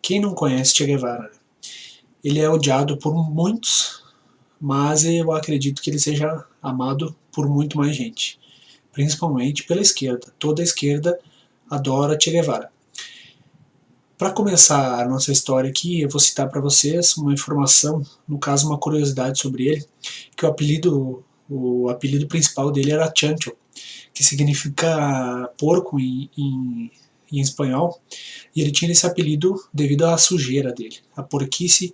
Quem não conhece Che Guevara? Ele é odiado por muitos, mas eu acredito que ele seja amado por muito mais gente, principalmente pela esquerda. Toda a esquerda adora Che Guevara. Para começar a nossa história aqui, eu vou citar para vocês uma informação, no caso uma curiosidade sobre ele, que o apelido principal dele era Chancho, que significa porco em espanhol, e ele tinha esse apelido devido à sujeira dele, a porquice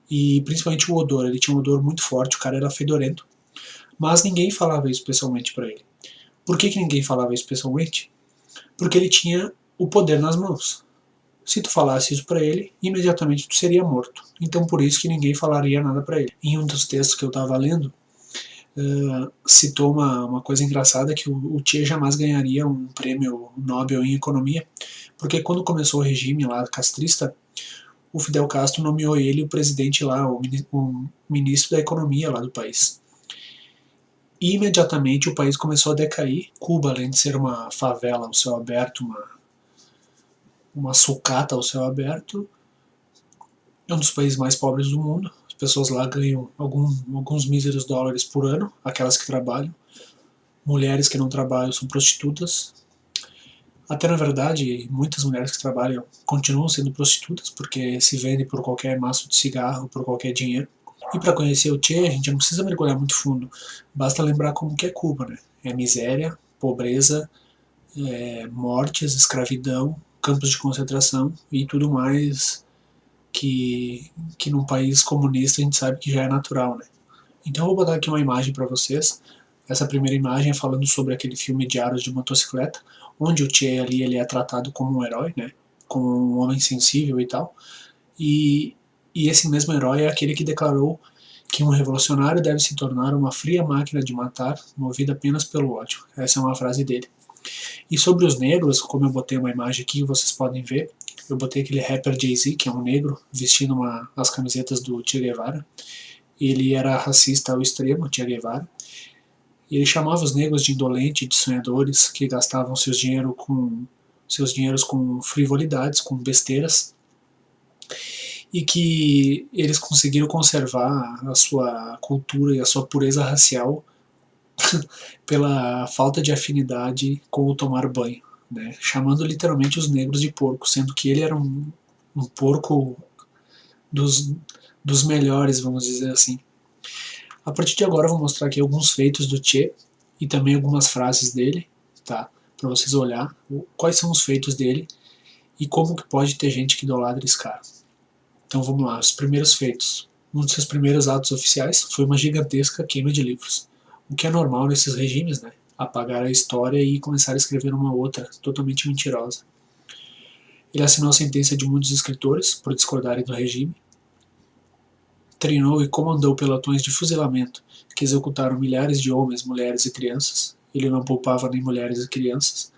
e principalmente o odor. Ele tinha um odor muito forte, o cara era fedorento, mas ninguém falava isso pessoalmente para ele. Por que ninguém falava isso pessoalmente? Porque ele tinha o poder nas mãos. Se tu falasse isso para ele, imediatamente tu seria morto. Então por isso que ninguém falaria nada para ele. Em um dos textos que eu estava lendo, citou uma coisa engraçada, que o Che jamais ganharia um prêmio Nobel em economia, porque quando começou o regime lá castrista, o Fidel Castro nomeou ele o presidente lá, o ministro da economia lá do país. E imediatamente o país começou a decair. Cuba, além de ser uma favela ao céu aberto, uma sucata ao céu aberto, é um dos países mais pobres do mundo. As pessoas lá ganham alguns míseros dólares por ano, aquelas que trabalham. Mulheres que não trabalham são prostitutas. Até na verdade, muitas mulheres que trabalham continuam sendo prostitutas, porque se vendem por qualquer maço de cigarro, por qualquer dinheiro. E para conhecer o Che, a gente não precisa mergulhar muito fundo, basta lembrar como que é Cuba, né? É miséria, pobreza, mortes, escravidão, campos de concentração e tudo mais que num país comunista a gente sabe que já é natural, né? Então eu vou botar aqui uma imagem para vocês. Essa primeira imagem é falando sobre aquele filme Diários de Motocicleta, onde o Che ali ele é tratado como um herói, né? Como um homem sensível e tal. E esse mesmo herói é aquele que declarou que um revolucionário deve se tornar uma fria máquina de matar, movida apenas pelo ódio. Essa é uma frase dele. E sobre os negros, como eu botei uma imagem aqui, vocês podem ver, eu botei aquele rapper Jay-Z, que é um negro, vestindo as camisetas do Che Guevara. Ele era racista ao extremo, Che Guevara. E ele chamava os negros de indolentes, de sonhadores, que gastavam seus dinheiros com frivolidades, com besteiras, e que eles conseguiram conservar a sua cultura e a sua pureza racial pela falta de afinidade com o tomar banho, né? Chamando literalmente os negros de porco, sendo que ele era um porco dos melhores, vamos dizer assim. A partir de agora eu vou mostrar aqui alguns feitos do Che e também algumas frases dele, tá? Para vocês olhar quais são os feitos dele e como que pode ter gente que idolatra esse cara. Então vamos lá, os primeiros feitos. Um dos seus primeiros atos oficiais foi uma gigantesca queima de livros, o que é normal nesses regimes, né? Apagar a história e começar a escrever uma outra, totalmente mentirosa. Ele assinou a sentença de muitos escritores por discordarem do regime. Treinou e comandou pelotões de fuzilamento que executaram milhares de homens, mulheres e crianças. Ele não poupava nem mulheres e crianças.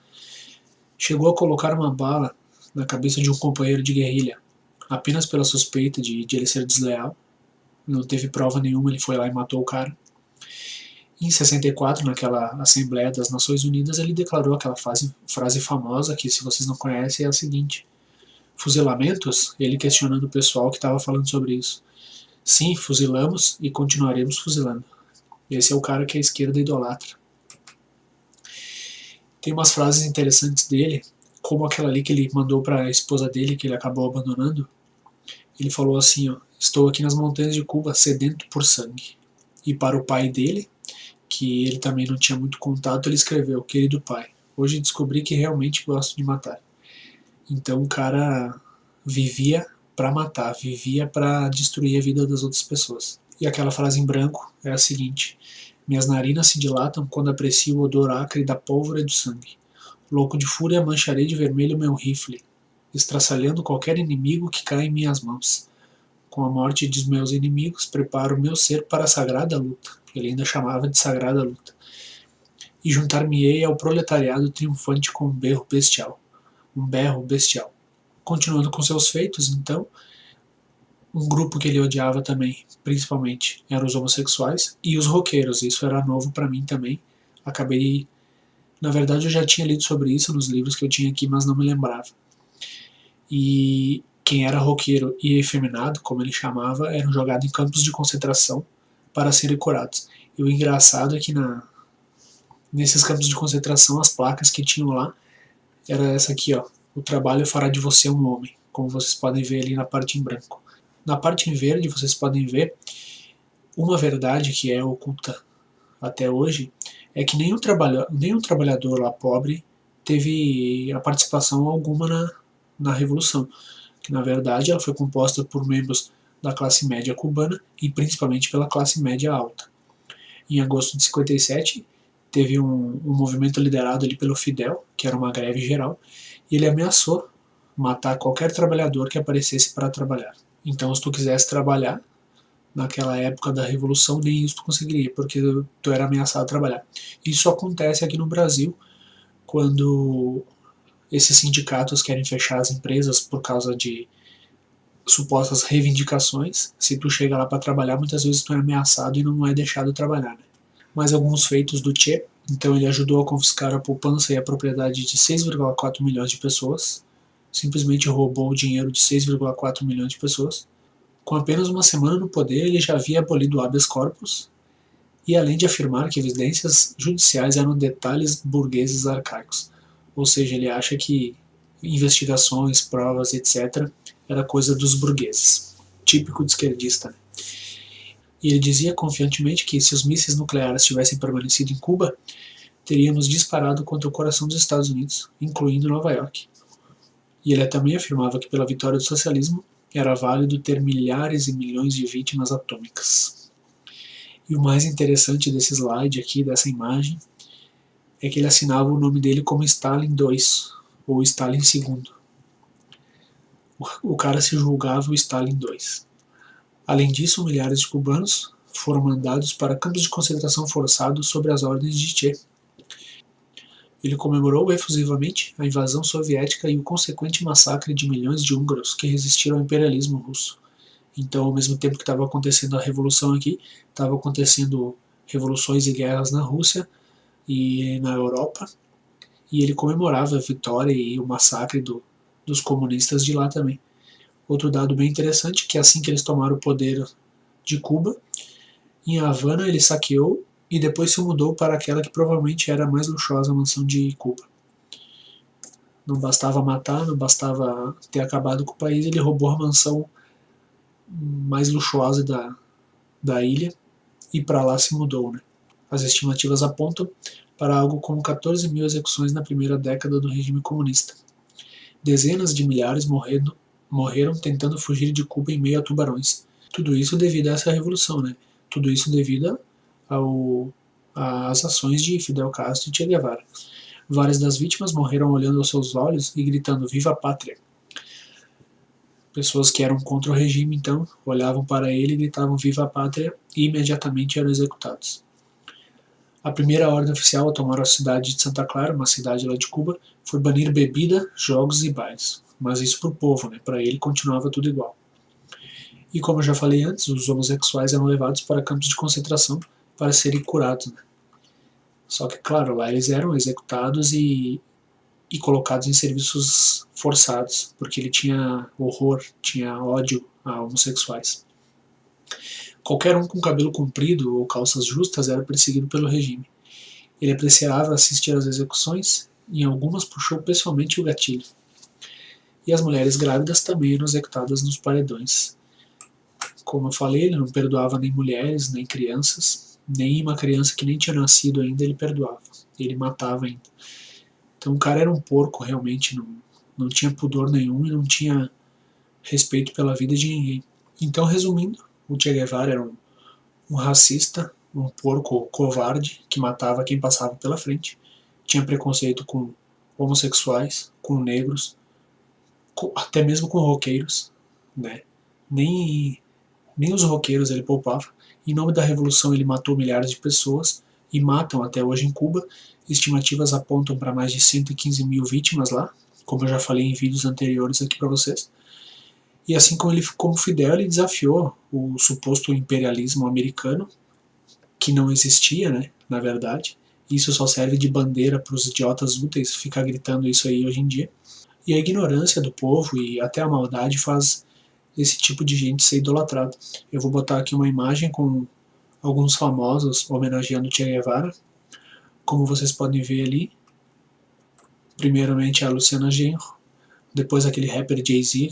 Chegou a colocar uma bala na cabeça de um companheiro de guerrilha, apenas pela suspeita de ele ser desleal. Não teve prova nenhuma, ele foi lá e matou o cara. Em 64, naquela Assembleia das Nações Unidas, ele declarou aquela frase famosa, que se vocês não conhecem é a seguinte: fuzilamentos? Ele questionando o pessoal que estava falando sobre isso. Sim, fuzilamos e continuaremos fuzilando. Esse é o cara que a esquerda idolatra. Tem umas frases interessantes dele, como aquela ali que ele mandou para a esposa dele, que ele acabou abandonando. Ele falou assim, ó: estou aqui nas montanhas de Cuba sedento por sangue. E para o pai dele, que ele também não tinha muito contato, ele escreveu: querido pai, hoje descobri que realmente gosto de matar. Então o cara vivia para matar, vivia para destruir a vida das outras pessoas. E aquela frase em branco é a seguinte: minhas narinas se dilatam quando aprecio o odor acre da pólvora e do sangue. Louco de fúria, mancharei de vermelho meu rifle, estraçalhando qualquer inimigo que cai em minhas mãos. Com a morte dos meus inimigos, preparo meu ser para a sagrada luta. Ele ainda chamava de sagrada luta. E juntar-me-ei ao proletariado triunfante com um berro bestial. Um berro bestial. Continuando com seus feitos, então, um grupo que ele odiava também, principalmente, eram os homossexuais e os roqueiros. Isso era novo para mim também. Acabei... Na verdade, eu já tinha lido sobre isso nos livros que eu tinha aqui, mas não me lembrava. E quem era roqueiro e efeminado, como ele chamava, eram jogados em campos de concentração para serem curados. E o engraçado é que nesses campos de concentração, as placas que tinham lá era essa aqui, ó. O trabalho fará de você um homem, como vocês podem ver ali na parte em branco. Na parte em verde, vocês podem ver uma verdade que é oculta até hoje, é que nenhum trabalhador lá pobre teve a participação alguma na Revolução, que na verdade ela foi composta por membros da classe média cubana e principalmente pela classe média alta. Em agosto de 57, teve um movimento liderado ali pelo Fidel, que era uma greve geral, e ele ameaçou matar qualquer trabalhador que aparecesse para trabalhar. Então, se tu quisesse trabalhar, naquela época da Revolução, nem isso tu conseguiria, porque tu era ameaçado a trabalhar. Isso acontece aqui no Brasil, quando esses sindicatos querem fechar as empresas por causa de supostas reivindicações. Se tu chega lá para trabalhar, muitas vezes tu é ameaçado e não é deixado trabalhar, né? Mais alguns feitos do Che. Então ele ajudou a confiscar a poupança e a propriedade de 6,4 milhões de pessoas. Simplesmente roubou o dinheiro de 6,4 milhões de pessoas. Com apenas uma semana no poder, ele já havia abolido o habeas corpus, e além de afirmar que evidências judiciais eram detalhes burgueses arcaicos. Ou seja, ele acha que investigações, provas, etc., era coisa dos burgueses. Típico de esquerdista. Né? E ele dizia confiantemente que se os mísseis nucleares tivessem permanecido em Cuba, teríamos disparado contra o coração dos Estados Unidos, incluindo Nova York. E ele também afirmava que pela vitória do socialismo era válido ter milhares e milhões de vítimas atômicas. E o mais interessante desse slide aqui, dessa imagem, é que ele assinava o nome dele como Stalin II, ou Stalin II. O cara se julgava o Stalin II. Além disso, milhares de cubanos foram mandados para campos de concentração forçados sob as ordens de Che. Ele comemorou efusivamente a invasão soviética e o consequente massacre de milhões de húngaros que resistiram ao imperialismo russo. Então, ao mesmo tempo que estava acontecendo a revolução aqui, estava acontecendo revoluções e guerras na Rússia e na Europa, e ele comemorava a vitória e o massacre dos comunistas de lá também. Outro dado bem interessante, que assim que eles tomaram o poder de Cuba, em Havana ele saqueou e depois se mudou para aquela que provavelmente era a mais luxuosa mansão de Cuba. Não bastava matar, não bastava ter acabado com o país, ele roubou a mansão mais luxuosa da ilha e para lá se mudou. Né? As estimativas apontam para algo como 14 mil execuções na primeira década do regime comunista. Dezenas de milhares morreram tentando fugir de Cuba em meio a tubarões. Tudo isso devido a essa revolução, né? Tudo isso devido às ações de Fidel Castro e Che Guevara. Várias das vítimas morreram olhando aos seus olhos e gritando "Viva a Pátria!". Pessoas que eram contra o regime, então, olhavam para ele e gritavam "Viva a Pátria!" e imediatamente eram executados. A primeira ordem oficial a tomar a cidade de Santa Clara, uma cidade lá de Cuba, foi banir bebida, jogos e bailes. Mas isso para o povo, né? Para ele continuava tudo igual. E como eu já falei antes, os homossexuais eram levados para campos de concentração para serem curados. Né? Só que, claro, lá eles eram executados e colocados em serviços forçados, porque ele tinha horror, tinha ódio a homossexuais. Qualquer um com cabelo comprido ou calças justas era perseguido pelo regime. Ele apreciava assistir às execuções e em algumas puxou pessoalmente o gatilho. E as mulheres grávidas também eram executadas nos paredões. Como eu falei, ele não perdoava nem mulheres, nem crianças, nem uma criança que nem tinha nascido ainda ele perdoava. Ele matava ainda. Então o cara era um porco, realmente, não tinha pudor nenhum e não tinha respeito pela vida de ninguém. Então, resumindo, o Che Guevara era um racista, um porco covarde que matava quem passava pela frente, tinha preconceito com homossexuais, com negros, até mesmo com roqueiros, né? Nem os roqueiros ele poupava. Em nome da revolução ele matou milhares de pessoas e matam até hoje em Cuba. Estimativas apontam para mais de 115 mil vítimas lá, como eu já falei em vídeos anteriores aqui para vocês. E assim como Fidel, ele desafiou o suposto imperialismo americano, que não existia, né, na verdade. Isso só serve de bandeira para os idiotas úteis ficar gritando isso aí hoje em dia. E a ignorância do povo e até a maldade faz esse tipo de gente ser idolatrado. Eu vou botar aqui uma imagem com alguns famosos homenageando Che Guevara. Como vocês podem ver ali, primeiramente a Luciana Genro, depois aquele rapper Jay-Z,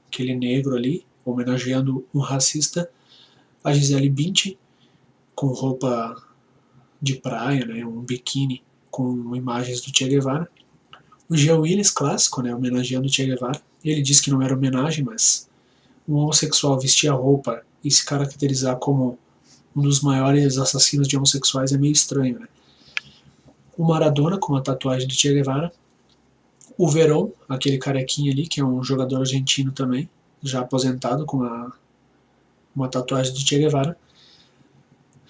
aquele negro ali, homenageando um racista, a Gisele Bündchen, com roupa de praia, né, um biquíni com imagens do Che Guevara, o Jean Willis, clássico, né, homenageando o Che Guevara. Ele disse que não era homenagem, mas um homossexual vestir a roupa e se caracterizar como um dos maiores assassinos de homossexuais é meio estranho, né? O Maradona, com a tatuagem do Che Guevara. O Verón, aquele carequinha ali, que é um jogador argentino também, já aposentado, com uma tatuagem do Che Guevara.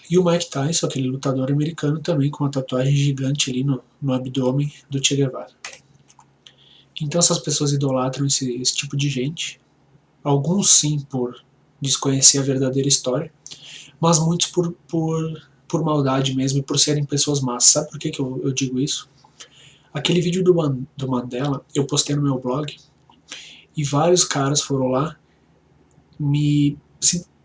E o Mike Tyson, aquele lutador americano, também com uma tatuagem gigante ali no abdômen do Che Guevara. Então essas pessoas idolatram esse tipo de gente. Alguns sim por desconhecer a verdadeira história, mas muitos por maldade mesmo e por serem pessoas más. Sabe por que eu digo isso? Aquele vídeo do Mandela eu postei no meu blog e vários caras foram lá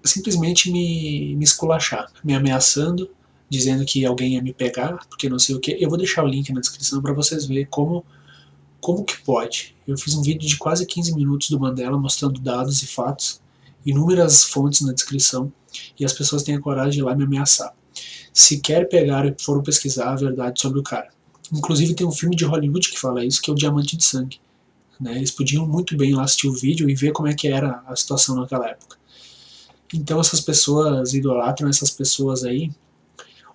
simplesmente me esculachar, me ameaçando, dizendo que alguém ia me pegar, porque não sei o que. Eu vou deixar o link na descrição para vocês verem como que pode. Eu fiz um vídeo de quase 15 minutos do Mandela mostrando dados e fatos, inúmeras fontes na descrição, e as pessoas têm a coragem de ir lá me ameaçar. Se quer pegar e foram pesquisar a verdade sobre o cara. Inclusive tem um filme de Hollywood que fala isso, que é o Diamante de Sangue. Né? Eles podiam muito bem lá assistir o vídeo e ver como é que era a situação naquela época. Então essas pessoas idolatram essas pessoas aí,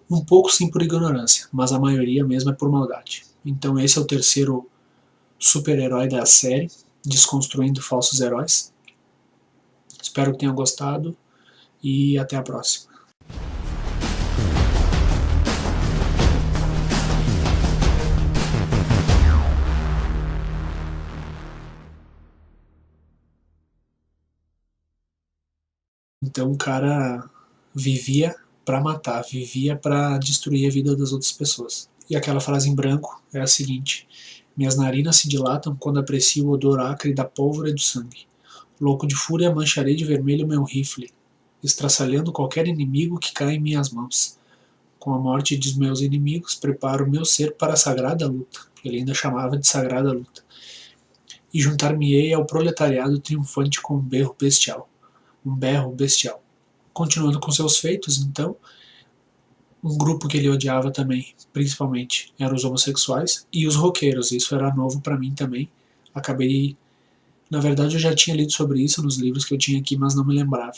um pouco sim por ignorância, mas a maioria mesmo é por maldade. Então esse é o terceiro super-herói da série, Desconstruindo Falsos Heróis. Espero que tenham gostado e até a próxima. Então o cara vivia para matar, vivia para destruir a vida das outras pessoas. E aquela frase em branco é a seguinte: minhas narinas se dilatam quando aprecio o odor acre da pólvora e do sangue. Louco de fúria, mancharei de vermelho meu rifle, estraçalhando qualquer inimigo que cai em minhas mãos. Com a morte de meus inimigos, preparo meu ser para a sagrada luta. Ele ainda chamava de sagrada luta. E juntar-me-ei ao proletariado triunfante com um berro bestial. Um berro bestial. Continuando com seus feitos, então, um grupo que ele odiava também, principalmente, eram os homossexuais e os roqueiros. Isso era novo para mim também. Acabei, na verdade, eu já tinha lido sobre isso nos livros que eu tinha aqui, mas não me lembrava.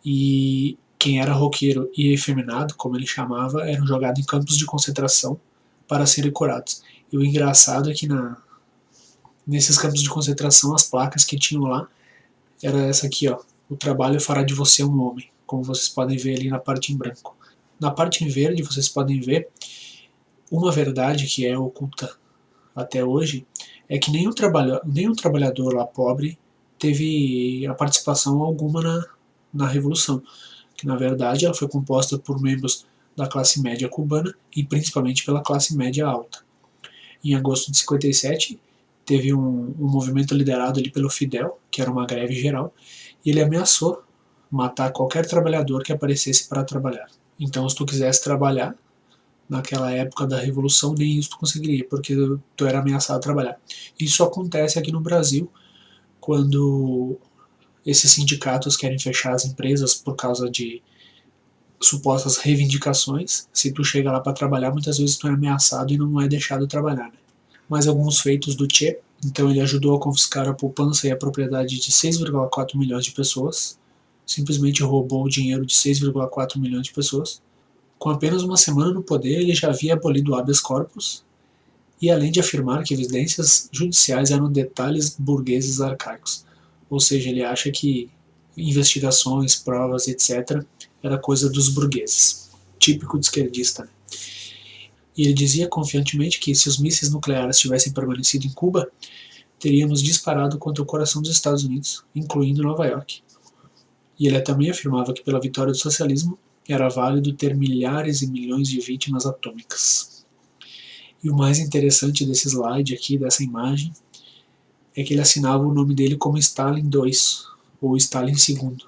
E quem era roqueiro e efeminado, como ele chamava, eram jogados em campos de concentração para serem curados. E o engraçado é que nesses campos de concentração, as placas que tinham lá era essa aqui, ó: o trabalho fará de você um homem, como vocês podem ver ali na parte em branco. Na parte em verde vocês podem ver uma verdade que é oculta até hoje, é que nenhum trabalhador lá pobre teve a participação alguma na Revolução, que na verdade ela foi composta por membros da classe média cubana e principalmente pela classe média alta. Em agosto de 57 teve um movimento liderado ali pelo Fidel, que era uma greve geral, e ele ameaçou matar qualquer trabalhador que aparecesse para trabalhar. Então, se tu quisesse trabalhar naquela época da Revolução, nem isso tu conseguiria, porque tu era ameaçado a trabalhar. Isso acontece aqui no Brasil, quando esses sindicatos querem fechar as empresas por causa de supostas reivindicações. Se tu chega lá para trabalhar, muitas vezes tu é ameaçado e não é deixado trabalhar, né? Mas alguns feitos do Che, então ele ajudou a confiscar a poupança e a propriedade de 6,4 milhões de pessoas, simplesmente roubou o dinheiro de 6,4 milhões de pessoas. Com apenas uma semana no poder, ele já havia abolido o habeas corpus, e além de afirmar que evidências judiciais eram detalhes burgueses arcaicos. Ou seja, ele acha que investigações, provas, etc., era coisa dos burgueses. Típico de esquerdista, né? E ele dizia confiantemente que se os mísseis nucleares tivessem permanecido em Cuba, teríamos disparado contra o coração dos Estados Unidos, incluindo Nova York. E ele também afirmava que pela vitória do socialismo era válido ter milhares e milhões de vítimas atômicas. E o mais interessante desse slide aqui, dessa imagem, é que ele assinava o nome dele como Stalin II, ou Stalin II.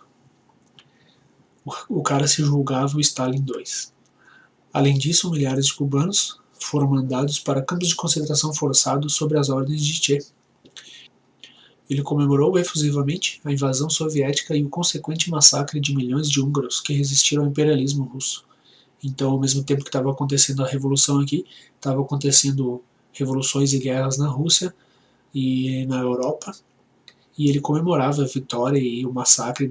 O cara se julgava o Stalin II. Além disso, milhares de cubanos foram mandados para campos de concentração forçados sob as ordens de Che. Ele comemorou efusivamente a invasão soviética e o consequente massacre de milhões de húngaros que resistiram ao imperialismo russo. Então, ao mesmo tempo que estava acontecendo a revolução aqui, estava acontecendo revoluções e guerras na Rússia e na Europa, e ele comemorava a vitória e o massacre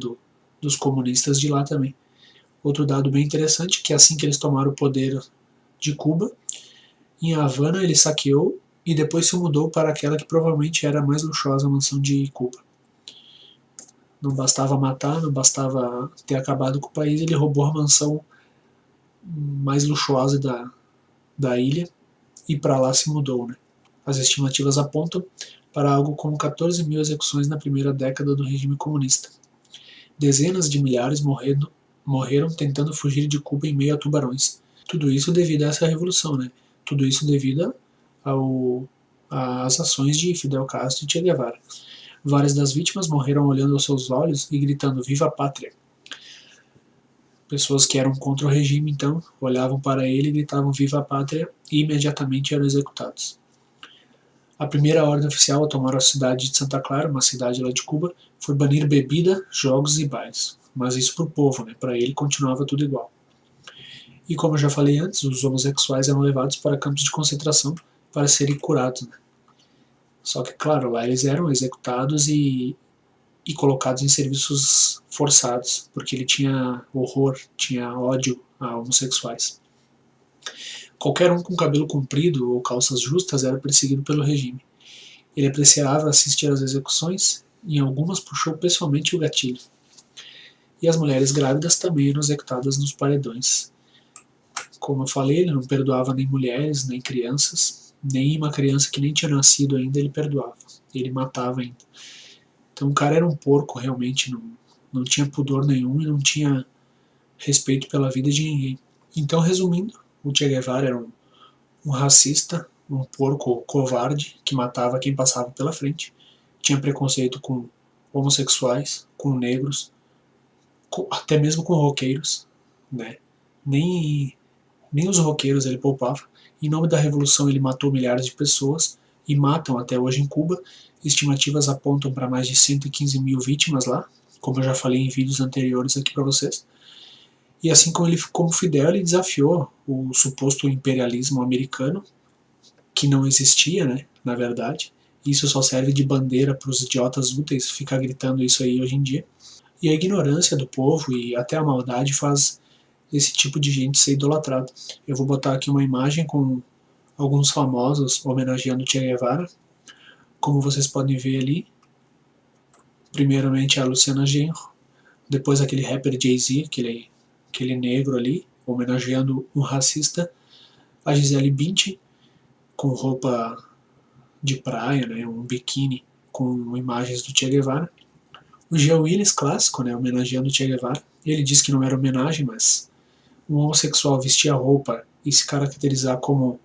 dos comunistas de lá também. Outro dado bem interessante, que assim que eles tomaram o poder de Cuba, em Havana ele saqueou e depois se mudou para aquela que provavelmente era a mais luxuosa mansão de Cuba. Não bastava matar, não bastava ter acabado com o país, ele roubou a mansão mais luxuosa da ilha e para lá se mudou. Né? As estimativas apontam para algo como 14 mil execuções na primeira década do regime comunista. Dezenas de milhares morreram tentando fugir de Cuba em meio a tubarões. Tudo isso devido a essa revolução, né? Tudo isso devido às ações de Fidel Castro e Che Guevara. Várias das vítimas morreram olhando aos seus olhos e gritando "Viva a Pátria!". Pessoas que eram contra o regime, então, olhavam para ele e gritavam "Viva a Pátria!" e imediatamente eram executados. A primeira ordem oficial a tomar a cidade de Santa Clara, uma cidade lá de Cuba, foi banir bebida, jogos e bailes. Mas isso para o povo, né? Para ele continuava tudo igual. E como eu já falei antes, os homossexuais eram levados para campos de concentração para serem curados. Né? Só que, claro, lá eles eram executados e colocados em serviços forçados, porque ele tinha horror, tinha ódio a homossexuais. Qualquer um com cabelo comprido ou calças justas era perseguido pelo regime. Ele apreciava assistir às execuções e em algumas puxou pessoalmente o gatilho. E as mulheres grávidas também eram executadas nos paredões. Como eu falei, ele não perdoava nem mulheres, nem crianças, nem uma criança que nem tinha nascido ainda ele perdoava. Ele matava ainda. Então o cara era um porco, realmente, não tinha pudor nenhum e não tinha respeito pela vida de ninguém. Então, resumindo, o Che Guevara era um racista, um porco covarde que matava quem passava pela frente, tinha preconceito com homossexuais, com negros, até mesmo com roqueiros, né? Nem os roqueiros ele poupava. Em nome da revolução ele matou milhares de pessoas e matam até hoje em Cuba. Estimativas apontam para mais de 115 mil vítimas lá, como eu já falei em vídeos anteriores aqui para vocês. E assim como Fidel, ele desafiou o suposto imperialismo americano, que não existia, né, na verdade. Isso só serve de bandeira para os idiotas úteis ficar gritando isso aí hoje em dia. E a ignorância do povo e até a maldade faz esse tipo de gente ser idolatrado. Eu vou botar aqui uma imagem com alguns famosos homenageando Che Guevara. Como vocês podem ver ali, primeiramente a Luciana Genro, depois aquele rapper Jay-Z, aquele negro ali, homenageando um racista, a Gisele Bündchen, com roupa de praia, né, um biquíni com imagens do Che Guevara, o Jean Willis, clássico, né, homenageando o Che Guevara. Ele disse que não era homenagem, mas um homossexual vestir a roupa e se caracterizar como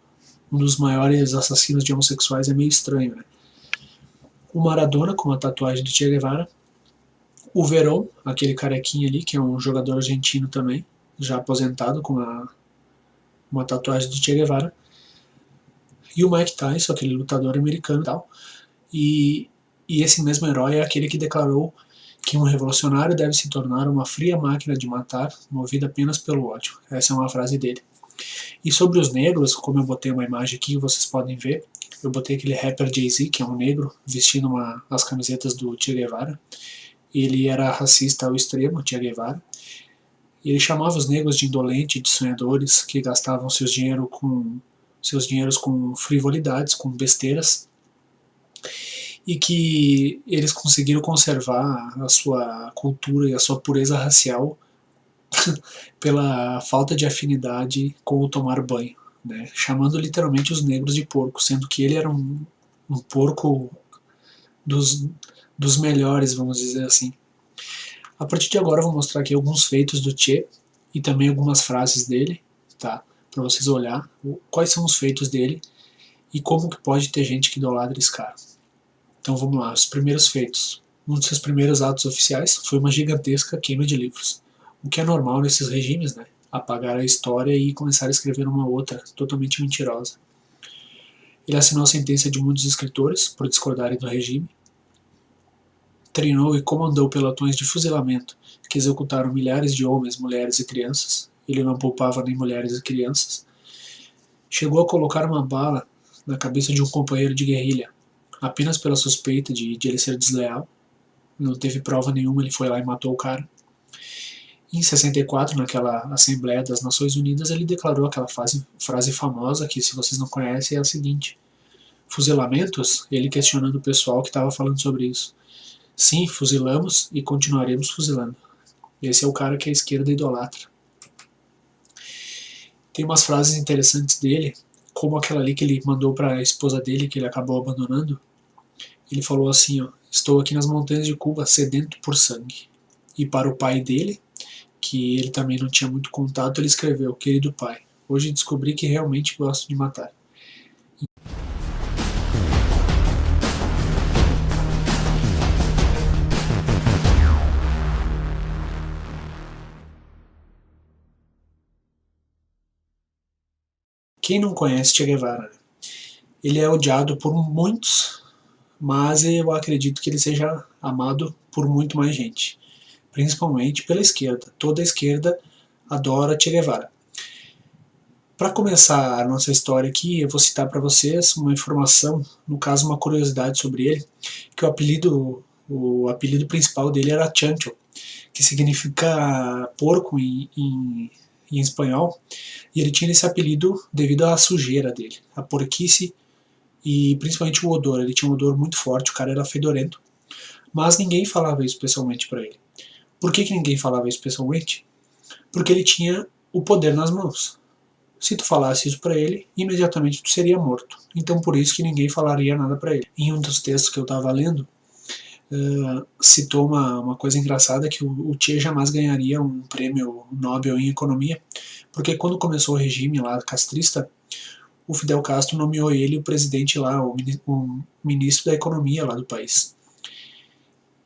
um dos maiores assassinos de homossexuais é meio estranho, né? O Maradona, com a tatuagem do Che Guevara. O Verón, aquele carequinha ali, que é um jogador argentino também, já aposentado, com uma tatuagem do Che Guevara. E o Mike Tyson, aquele lutador americano e tal. E esse mesmo herói é aquele que declarou que um revolucionário deve se tornar uma fria máquina de matar, movida apenas pelo ódio. Essa é uma frase dele. E sobre os negros, como eu botei uma imagem aqui, vocês podem ver, eu botei aquele rapper Jay-Z, que é um negro, vestindo as camisetas do Che Guevara. Ele era racista ao extremo, Che Guevara. E ele chamava os negros de indolentes, de sonhadores, que gastavam seus dinheiros com frivolidades, com besteiras, e que eles conseguiram conservar a sua cultura e a sua pureza racial pela falta de afinidade com o tomar banho, né? Chamando literalmente os negros de porco, sendo que ele era um porco dos melhores, vamos dizer assim. A partir de agora eu vou mostrar aqui alguns feitos do Che e também algumas frases dele, tá? Para vocês olhar quais são os feitos dele e como que pode ter gente que idolatra esse cara. Então vamos lá, os primeiros feitos. Um dos seus primeiros atos oficiais foi uma gigantesca queima de livros, o que é normal nesses regimes, né? Apagar a história e começar a escrever uma outra, totalmente mentirosa. Ele assinou a sentença de muitos escritores por discordarem do regime, treinou e comandou pelotões de fuzilamento que executaram milhares de homens, mulheres e crianças. Ele não poupava nem mulheres e crianças. Chegou a colocar uma bala na cabeça de um companheiro de guerrilha, apenas pela suspeita de ele ser desleal. Não teve prova nenhuma, ele foi lá e matou o cara. Em 64, naquela Assembleia das Nações Unidas, ele declarou aquela frase famosa que, se vocês não conhecem, é a seguinte: fuzilamentos? Ele questionando o pessoal que estava falando sobre isso. Sim, fuzilamos e continuaremos fuzilando. Esse é o cara que a esquerda idolatra. Tem umas frases interessantes dele, como aquela ali que ele mandou para a esposa dele, que ele acabou abandonando. Ele falou assim, ó: estou aqui nas montanhas de Cuba sedento por sangue. E para o pai dele, que ele também não tinha muito contato, ele escreveu: querido pai, hoje descobri que realmente gosto de matar. Quem não conhece Che Guevara? Ele é odiado por muitos, mas eu acredito que ele seja amado por muito mais gente, principalmente pela esquerda. Toda a esquerda adora Che Guevara. Para começar a nossa história aqui, eu vou citar para vocês uma informação, no caso uma curiosidade sobre ele, que o apelido principal dele era Chancho, que significa porco em espanhol, e ele tinha esse apelido devido à sujeira dele, a porquice e principalmente o odor. Ele tinha um odor muito forte, o cara era fedorento, mas ninguém falava isso pessoalmente para ele. Por que ninguém falava isso pessoalmente? Porque ele tinha o poder nas mãos. Se tu falasse isso para ele, imediatamente tu seria morto. Então por isso que ninguém falaria nada para ele. Em um dos textos que eu estava lendo, citou uma coisa engraçada, que o Che jamais ganharia um prêmio Nobel em economia, porque quando começou o regime lá castrista, o Fidel Castro nomeou ele o presidente lá, o ministro da economia lá do país.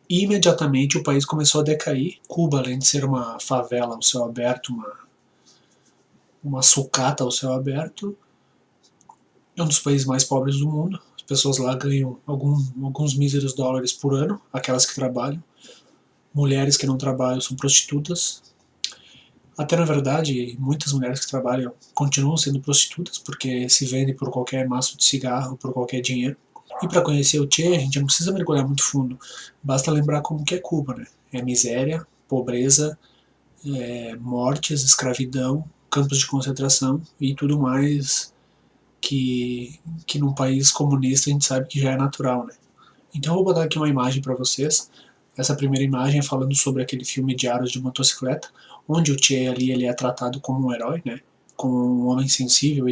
E imediatamente o país começou a decair. Cuba, além de ser uma favela ao céu aberto, uma sucata ao céu aberto, é um dos países mais pobres do mundo. As pessoas lá ganham alguns míseros dólares por ano, aquelas que trabalham. Mulheres que não trabalham são prostitutas. Até, na verdade, muitas mulheres que trabalham continuam sendo prostitutas, porque se vendem por qualquer maço de cigarro, por qualquer dinheiro. E para conhecer o Che, a gente não precisa mergulhar muito fundo, basta lembrar como que é Cuba, né? É miséria, pobreza, mortes, escravidão, campos de concentração e tudo mais que num país comunista a gente sabe que já é natural, né? Então eu vou botar aqui uma imagem para vocês. Essa primeira imagem é falando sobre aquele filme Diários de Motocicleta, onde o Che ali ele é tratado como um herói, né? Como um homem sensível